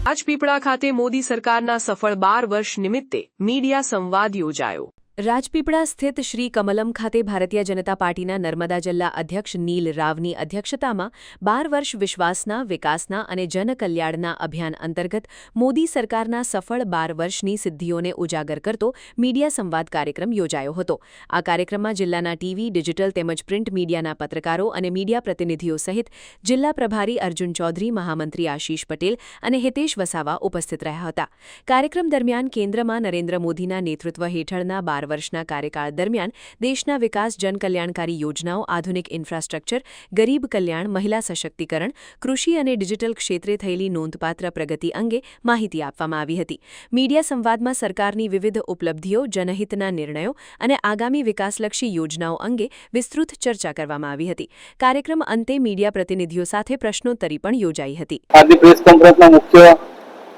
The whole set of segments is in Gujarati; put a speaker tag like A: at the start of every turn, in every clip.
A: રાજપીપળા ખાતે મોદી સરકારના સફળ 12 વર્ષ નિમિત્તે મીડિયા સંવાદ યોજાયો। રાજપીપળા સ્થિત શ્રી કમલમ ખાતે ભારતીય જનતા પાર્ટીના નર્મદા જિલ્લા અધ્યક્ષ નીલ રાવની અધ્યક્ષતામાં 12 વર્ષ વિશ્વાસના વિકાસના અને જનકલ્યાણના અભિયાન અંતર્ગત મોદી સરકારના સફળ 12 વર્ષની સિદ્ધિઓને ઉજાગર કરતો મીડિયા સંવાદ કાર્યક્રમ યોજાયો હતો। આ કાર્યક્રમમાં જિલ્લાના ટીવી, ડિજિટલ તેમજ પ્રિન્ટ મીડિયાના પત્રકારો અને મીડિયા પ્રતિનિધિઓ સહિત જિલ્લા પ્રભારી અર્જુન ચૌધરી, મહામંત્રી આશીષ પટેલ અને હિતેશ વસાવા ઉપસ્થિત રહ્યા હતા। કાર્યક્રમ દરમિયાન કેન્દ્રમાં નરેન્દ્ર મોદીના નેતૃત્વ હેઠળના 12 વર્ષના કાર્યકાળ દરમિયાન દેશના વિકાસ, જનકલ્યાણકારી યોજનાઓ, આધુનિક ઇન્ફ્રાસ્ટ્રક્ચર, ગરીબ કલ્યાણ, મહિલા સશક્તિકરણ, કૃષિ અને ડિજિટલ ક્ષેત્રે થયેલી નોંધપાત્ર પ્રગતિ અંગે માહિતી આપવામાં આવી હતી। મીડિયા સંવાદમાં સરકારની વિવિધ ઉપલબ્ધિઓ, જનહિતના નિર્ણયો અને આગામી વિકાસલક્ષી યોજનાઓ અંગે વિસ્તૃત ચર્ચા કરવામાં આવી હતી। કાર્યક્રમ અંતે મીડિયા પ્રતિનિધિઓ સાથે પ્રશ્નોત્તરી પણ યોજાઈ હતી।
B: આજની પ્રેસ કોન્ફરન્સનો મુખ્ય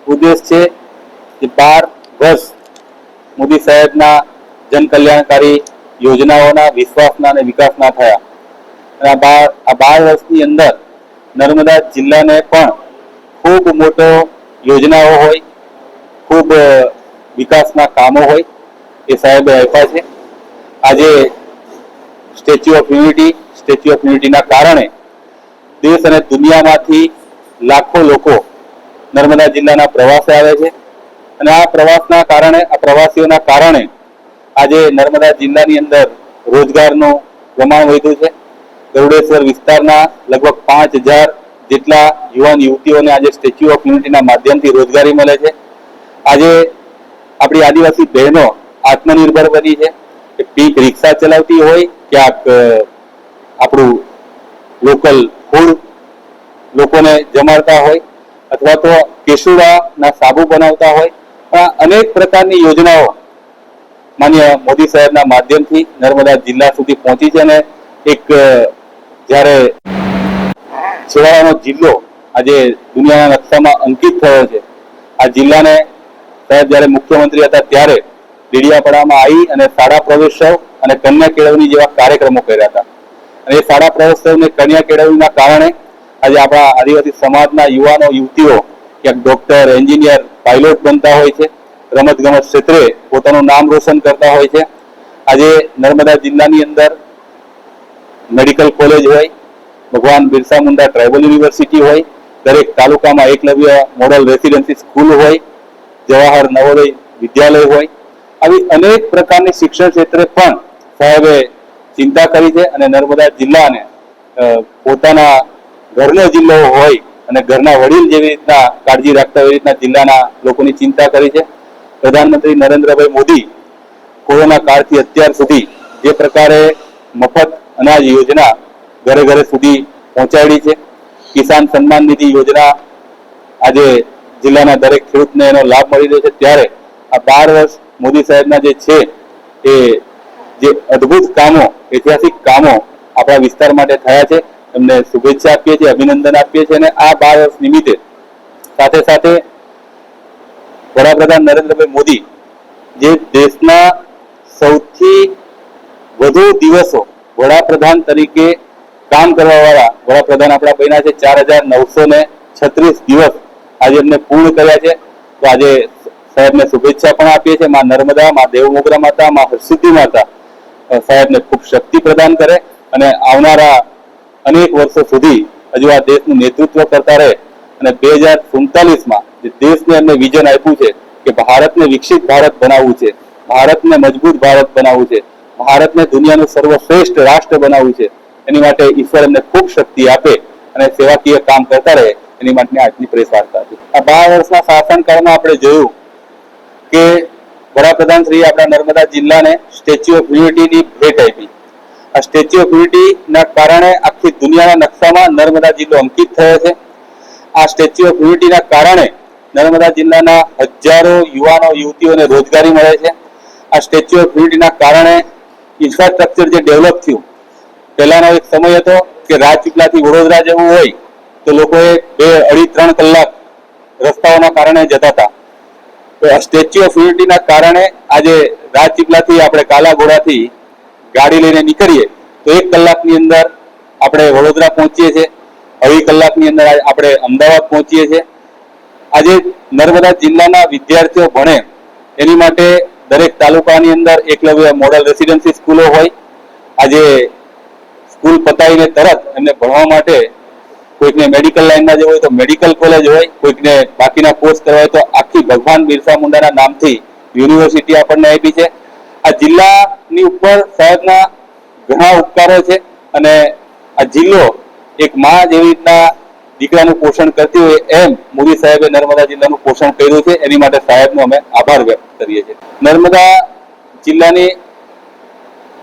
B: ઉદ્દેશ છે કે 12 વર્ષ મોદી સાહેબના જનકલ્યાણકારી યોજનાઓના વિશ્વાસના અને વિકાસના થયા અને આ 12 વર્ષની અંદર નર્મદા જિલ્લાને પણ ખૂબ મોટો યોજનાઓ હોય, ખૂબ વિકાસના કામો હોય એ સાહેબે આપ્યા છે। આજે સ્ટેચ્યુ ઓફ યુનિટીના કારણે દેશ અને દુનિયામાંથી લાખો લોકો નર્મદા જિલ્લાના પ્રવાસે આવે છે અને આ પ્રવાસના કારણે, આ પ્રવાસીઓના કારણે આજે નર્મદા જિલ્લાની અંદર રોજગારનું પ્રમાણ વધ્યું છે। ગરુડેશ્વર વિસ્તારના લગભગ 5000 જેટલા યુવાન યુવતીઓને આજે સ્ટેચ્યુ ઓફ યુનિટીના માધ્યમથી રોજગારી મળે છે। આજે આપણી આદિવાસી બહેનો આત્મનિર્ભર બની છે કે પીક રિક્ષા ચલાવતી હોય, ક્યાંક આપણું લોકલ ફૂડ લોકોને જમાડતા હોય અથવા તો કેસુડાના સાબુ બનાવતા હોય, અનેક પ્રકારની યોજનાઓ માન્ય મોદી સાહેબના માધ્યમથી નર્મદા જિલ્લા સુધી પહોંચી છે અને એક જ્યારે છેવાડાનો જિલ્લો આજે દુનિયાના નકશામાં અંકિત થયો છે। આ જિલ્લાને સાહેબ જ્યારે મુખ્યમંત્રી હતા ત્યારે ડેડિયાપાડામાં આવી અને શાળા પ્રવેશોત્સવ અને કન્યા કેળવણી જેવા કાર્યક્રમો કર્યા હતા અને એ શાળા પ્રવેશોત્સવ અને કન્યા કેળવણીના કારણે આજે આપણા આદિવાસી સમાજના યુવાનો યુવતીઓ ક્યાંક ડોક્ટર, એન્જિનિયર, પાયલોટ બનતા હોય છે, રમતગમત ક્ષેત્રે પોતાનું નામ રોશન કરતા હોય છે। આજે નર્મદા જિલ્લાની અંદર મેડિકલ કોલેજ હોય, ભગવાન બિરસા મુંડા ટ્રાઇબલ યુનિવર્સિટી હોય, દરેક તાલુકામાં એકલવ્ય મોડલ રેસિડેન્સી સ્કૂલ હોય, જવાહર નવોદય વિદ્યાલય હોય, આવી અનેક પ્રકારની શિક્ષણ ક્ષેત્રે પણ સાહેબે ચિંતા કરી છે અને નર્મદા જિલ્લાને પોતાના ઘરનો જિલ્લો હોય અને ઘરના વડીલ જેવી રીતના કાળજી રાખતા એવી રીતના જિલ્લાના લોકોની ચિંતા કરી છે। પ્રધાનમંત્રી નરેન્દ્રભાઈ મોદી કોરોના કાળથી અત્યાર સુધી જે પ્રકારે મફત અનાજ યોજના ઘરે ઘરે સુધી પહોંચાડી છે, કિસાન સન્માન નિધિ યોજના આજે જિલ્લાના દરેક ખેડૂતને એનો લાભ મળી રહ્યો છે, ત્યારે આ 12 વર્ષ મોદી સાહેબના જે છે એ જે અદ્ભુત કામો, ઐતિહાસિક કામો આપણા વિસ્તાર માટે થયા છે। એમને શુભેચ્છા આપીએ છીએ, અભિનંદન આપીએ છીએ અને આ 12 વર્ષ નિમિત્તે સાથે સાથે વડાપ્રધાન નરેન્દ્રભાઈ મોદી જે દેશના સૌથી વધુ દિવસો વડાપ્રધાન તરીકે કામ કરવાવાળા વડાપ્રધાન આપણા બન્યા છે। 4936 દિવસ આજે એમને પૂર્ણ કર્યા છે। તો આજે સાહેબને શુભેચ્છા પણ આપીએ છીએ। માં નર્મદા, માં દેવમોગરા માતા, માં હરસિદ્ધિ માતા સાહેબને ખૂબ શક્તિ પ્રદાન કરે અને આવનારા અનેક વર્ષો સુધી હજુ આ દેશનું નેતૃત્વ કરતા રહે અને 2047માં જે દેશને એમને વિઝન આપ્યું છે કે ભારતને વિકસિત ભારત બનાવવું છે, ભારતને મજબૂત ભારત બનાવવું છે, ભારતને દુનિયાનું સર્વશ્રેષ્ઠ રાષ્ટ્ર બનાવવું છે, એની માટે ઈશ્વર એમને ખૂબ શક્તિ આપે અને સેવાકીય કામ કરતા રહે, એની માટે આજની પ્રેસ વાર્તા હતી। આ 12 વર્ષના શાસનકાળમાં આપણે જોયું કે વડાપ્રધાન શ્રી આપણા નર્મદા જિલ્લાને સ્ટેચ્યુ ઓફ યુનિટીની ભેટ આપી। આ સ્ટેચ્યુ ઓફ યુનિટીના કારણે આખી દુનિયાના નકશામાં નર્મદા જિલ્લો અંકિત થયો છે। આ સ્ટેચ્યુ ઓફ યુનિટીના કારણે નર્મદા જિલ્લાના હજારો યુવાનો યુવતીઓને રોજગારી મળે છે। આ સ્ટેચ્યુ ઓફ યુનિટીના કારણે ઇન્ફ્રાસ્ટ્રક્ચર જે ડેવલપ થયું, પહેલાનો એક સમય હતો કે રાજપીપળાથી વડોદરા જવું હોય તો લોકોએ 2-2.5-3 કલાક રસ્તાઓના કારણે જતા હતા। તો આ સ્ટેચ્યુ ઓફ યુનિટીના કારણે આજે રાજપીપળાથી આપણે કાલાઘોડાથી ગાડી લઈને નીકળીએ તો 1 કલાકની અંદર આપણે વડોદરા પહોંચીએ છીએ, અઢી કલાકની અંદર આપણે અમદાવાદ પહોંચીએ છીએ। આજે નર્મદા જિલ્લાના વિદ્યાર્થીઓ ભણે એની માટે દરેક તાલુકાની અંદર એકલવ્ય મોડલ રેસિડેન્સી સ્કૂલો હોય. આજે સ્કૂલ પતાવીને તરત એમને ભણવા માટે કોઈકને મેડિકલ લાઈનમાં જવું હોય તો મેડિકલ કોલેજ હોય, કોઈકને બાકીના કોર્સ કરવા હોય તો આખી ભગવાન બિરસા મુંડાના નામથી યુનિવર્સિટી આપણને આપી છે. આ જિલ્લાની ઉપર સાહેબના ઘણા ઉપકારો છે અને આ જિલ્લો એક માં જેવી રીતના દીકરાનું પોષણ કરતી હોય એમ મોદી સાહેબે નર્મદા જિલ્લાનું પોષણ કર્યું છે. એની માટે સાહેબનો અમે આભાર વ્યક્ત કરીએ છીએ. નર્મદા જિલ્લાની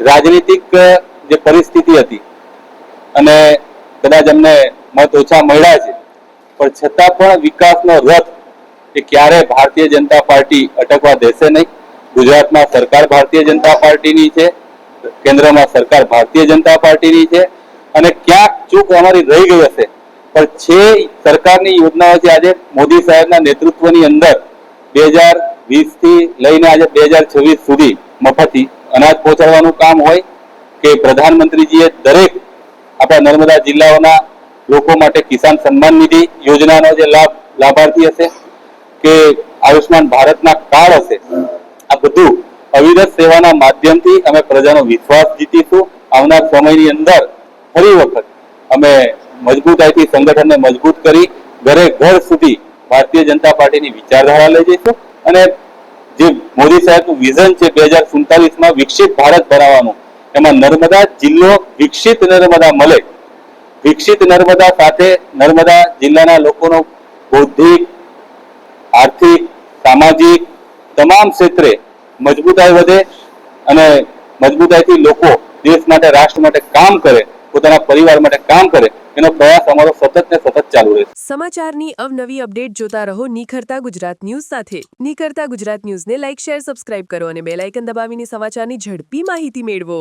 B: રાજનીતિક જે પરિસ્થિતિ હતી અને કદાચ અમને મત ઓછા મળ્યા છે, પણ છતાં પણ વિકાસનો રથ એ ક્યારે ભારતીય જનતા પાર્ટી અટકવા દેશે નહીં. ગુજરાતમાં સરકાર ભારતીય જનતા પાર્ટીની છે, કેન્દ્રમાં સરકાર ભારતીય જનતા પાર્ટીની છે અને ક્યાંક ચૂક અમારી રહી ગઈ હશે, પણ છે સરકારની યોજનાઓ છે. આજે મોદી સાહેબના નેતૃત્વની અંદર 2020 થી લઈને આજે 2026 સુધી મફતી અનાજ પહોંચાડવાનું કામ હોય કે પ્રધાનમંત્રીજીએ દરેક આપણા નર્મદા જિલ્લાઓના લોકો માટે કિસાન સન્માન નિધિ યોજનાનો જે લાભાર્થી હશે કે આયુષ્માન ભારતના કાર્ડ હશે, આ બધું અવિરત સેવાના માધ્યમથી અમે પ્રજાનો વિશ્વાસ જીતીશું. આવનાર સમયની અંદર ફરી વખત અમે મજબૂતાઈથી સંગઠનને મજબૂત કરી ઘરે ઘર સુધી ભારતીય જનતા પાર્ટીની વિચારધારા લઈ જઈશું અને જે મોદી સાહેબનું વિઝન છે 2047માં વિકસિત ભારત બનાવવાનું, એમાં નર્મદા જિલ્લો વિકસિત નર્મદા મળે. વિકસિત નર્મદા સાથે નર્મદા જિલ્લાના લોકોનો બૌદ્ધિક, આર્થિક, સામાજિક તમામ ક્ષેત્રે મજબૂતાઈ વધે અને મજબૂતાઈથી લોકો દેશ માટે, રાષ્ટ્ર માટે કામ કરે, પોતાના પરિવાર માટે કામ કરે, એનો પ્રયાસ અમારો સતત ને સતત ચાલુ રહે.
A: સમાચારની અવનવી અપડેટ જોતા રહો નિખરતા ગુજરાત ન્યૂઝ સાથે. નિખરતા ગુજરાત ન્યૂઝને લાઇક, શેર, સબસ્ક્રાઇબ કરો અને બેલ આઇકન દબાવીને સમાચારની ઝડપી માહિતી મેળવો.